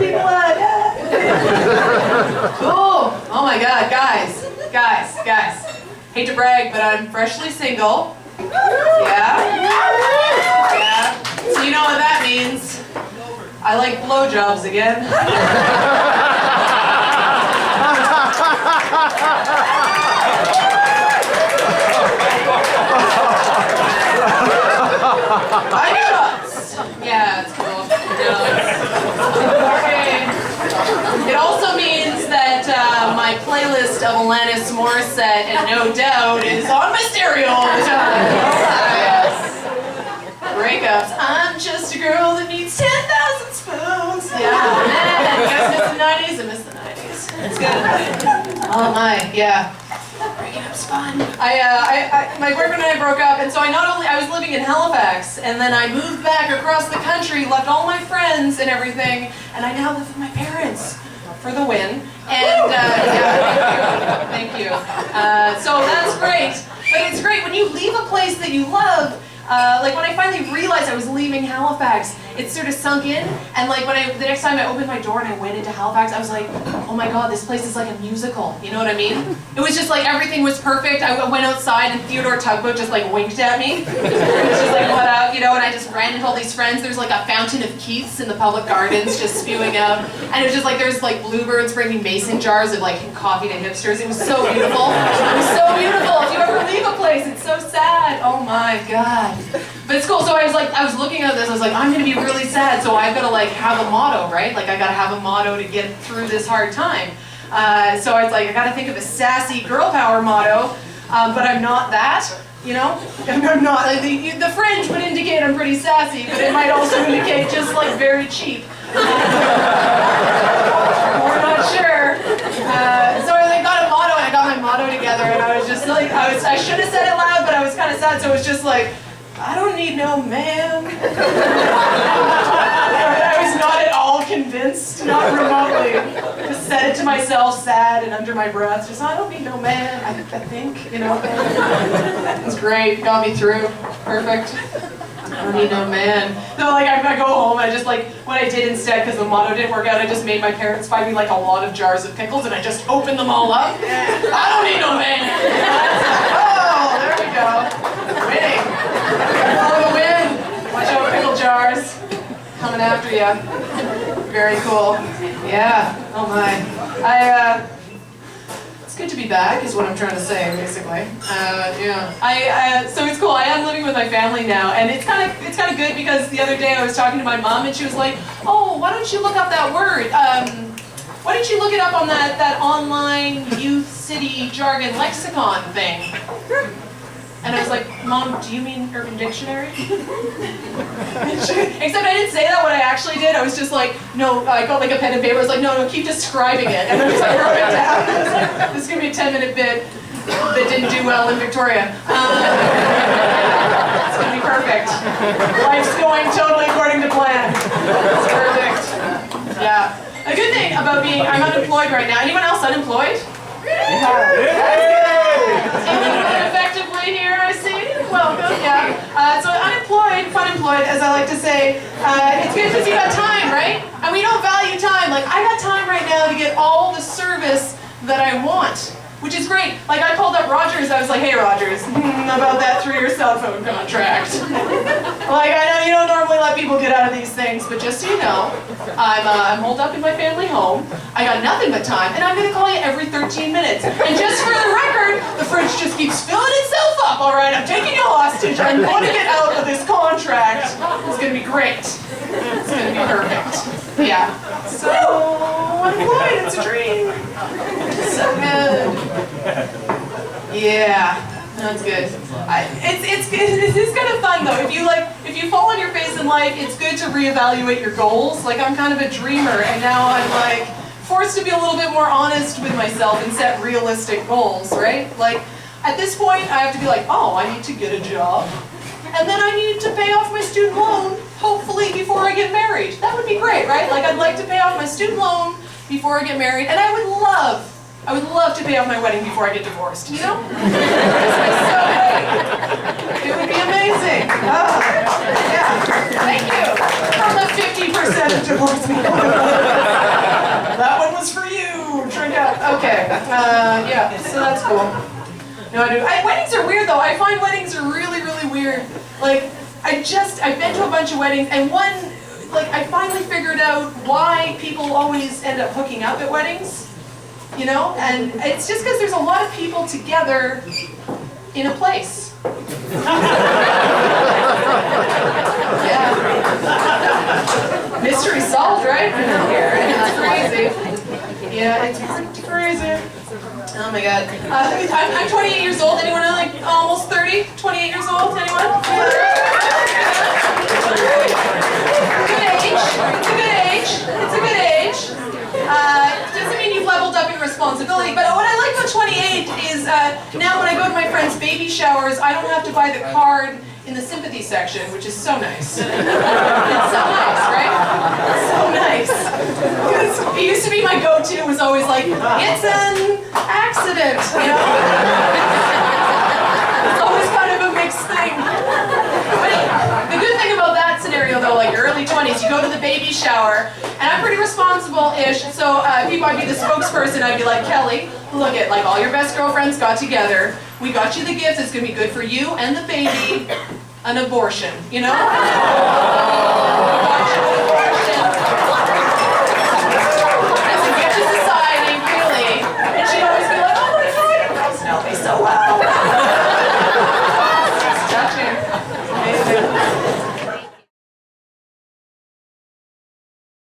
people out. Cool. Oh my God, guys. Hate to brag, but I'm freshly single. Yeah. So you know what that means. I like blowjobs again. Yeah, it's cool. Okay. It also means that my playlist of Alanis Morissette and No Doubt is on my stereo all the time. Yes. Breakups. I'm just a girl that needs 10,000 spoons. Yeah, man. You guys miss the 90s? I miss the 90s. It's good. Oh my, yeah. Breaking up's fun. My boyfriend and I broke up, and so I was living in Halifax, and then I moved back across the country, left all my friends and everything, and I now live with my parents for the win. And yeah, thank you. So that's great, but it's great when you leave a place that you love. Like when I finally realized I was leaving Halifax, it sort of sunk in, and like the next time I opened my door and I went into Halifax, I was like, oh my God, this place is like a musical, you know what I mean? It was just like everything was perfect. I went outside and Theodore Tugboat just like winked at me. It was just like, what up, you know, and I just ran into all these friends. There's like a fountain of Keiths in the public gardens just spewing out, and it was just like there's like bluebirds bringing mason jars of like coffee to hipsters. It was so beautiful. It was so beautiful. If you ever leave a place, it's so sad. Oh my God. But it's cool. So I was looking at this, I was like, I'm gonna be really sad, so I've gotta like have a motto, right? Like I gotta have a motto to get through this hard time. So I was like, I gotta think of a sassy girl power motto, but I'm not that, you know? I'm not, like, the fringe would indicate I'm pretty sassy, but it might also indicate just like very cheap. We're not sure. So I like got a motto, and I got my motto together, and I was just like, I should have said it loud, but I was kind of sad, so it was just like, I don't need no man. I was not at all convinced, not remotely. Just said it to myself, sad and under my breath. Just, I don't need no man, I think, you know. It's great, got me through, perfect. I don't need no man. So like I go home and I just like, what I did instead, because the motto didn't work out, I just made my parents buy me like a lot of jars of pickles and I just opened them all up. I don't need no man. Oh, there we go. Winning. Follow the wind. Watch out, pickle jars. Coming after you. Very cool. Yeah. Oh my. It's good to be back, is what I'm trying to say, basically. Yeah. So it's cool. I am living with my family now, and it's kind of good because the other day I was talking to my mom, and she was like, "Oh, why don't you look up that word? Why don't you look it up on that online youth city jargon lexicon thing?" And I was like, Mom, do you mean Urban Dictionary? Except I didn't say that. What I actually did, I was just like, no, I got like a pen and paper. I was like, no, keep describing it. And I was like, wrote it down. I was like, this is going to be a 10-minute bit that didn't do well in Victoria. It's going to be perfect. Life's going totally according to plan. It's perfect. Yeah. A good thing about I'm unemployed right now. Anyone else unemployed? Effectively here, I see. Welcome, yeah. So funemployed, as I like to say, it's good because you got time, right? And we don't value time. Like, I got time right now to get all the service that I want, which is great. Like, I called up Rogers, I was like, hey Rogers, about that 3-year cell phone contract. Like, I know you don't normally let people get out of these things, but just so you know, I'm holed up in my family home, I got nothing but time, and I'm gonna call you every 13 minutes. And just for the record, the fridge just keeps filling itself up, alright? I'm taking you hostage, I'm going to get out of this contract. It's gonna be great. It's gonna be perfect. Yeah. So, unemployed, it's a dream. So good. Yeah, that's good. It's kind of fun though. If you fall on your face in life, it's good to reevaluate your goals. Like, I'm kind of a dreamer, and now I'm like forced to be a little bit more honest with myself and set realistic goals, right? Like, at this point, I have to be like, oh, I need to get a job, and then I need to pay off my student loan, hopefully before I get married. That would be great, right? Like, I'd like to pay off my student loan before I get married, and I would love to pay off my wedding before I get divorced, you know? It would be amazing. Oh, yeah. Thank you. From the 50% of divorce people. Yeah, so that's cool. No, I do. Weddings are weird though. I find weddings are really, really weird. Like, I've been to a bunch of weddings, and I finally figured out why people always end up hooking up at weddings. You know? And it's just because there's a lot of people together in a place. Yeah. Mystery solved, right? It's crazy. Yeah, it's pretty crazy. Oh my god. I'm 28 years old. Anyone like almost 30? 28 years old? Anyone? Good age. It's a good age. It's a good age. Doesn't mean you've leveled up in responsibility, but what I like about 28 is now when I go to my friends' baby showers, I don't have to buy the card in the sympathy section, which is so nice. It's so nice, right? It's so nice. Because it used to be my go-to was always like, it's an accident, you know? It's always kind of a mixed thing. But the good thing about that scenario though, like your early 20s, you go to the baby shower, and I'm pretty responsible-ish, so people, I'd be the spokesperson, I'd be like, Kelly, look at, like, all your best girlfriends got together, we got you the gift, it's gonna be good for you and the baby, an abortion, you know?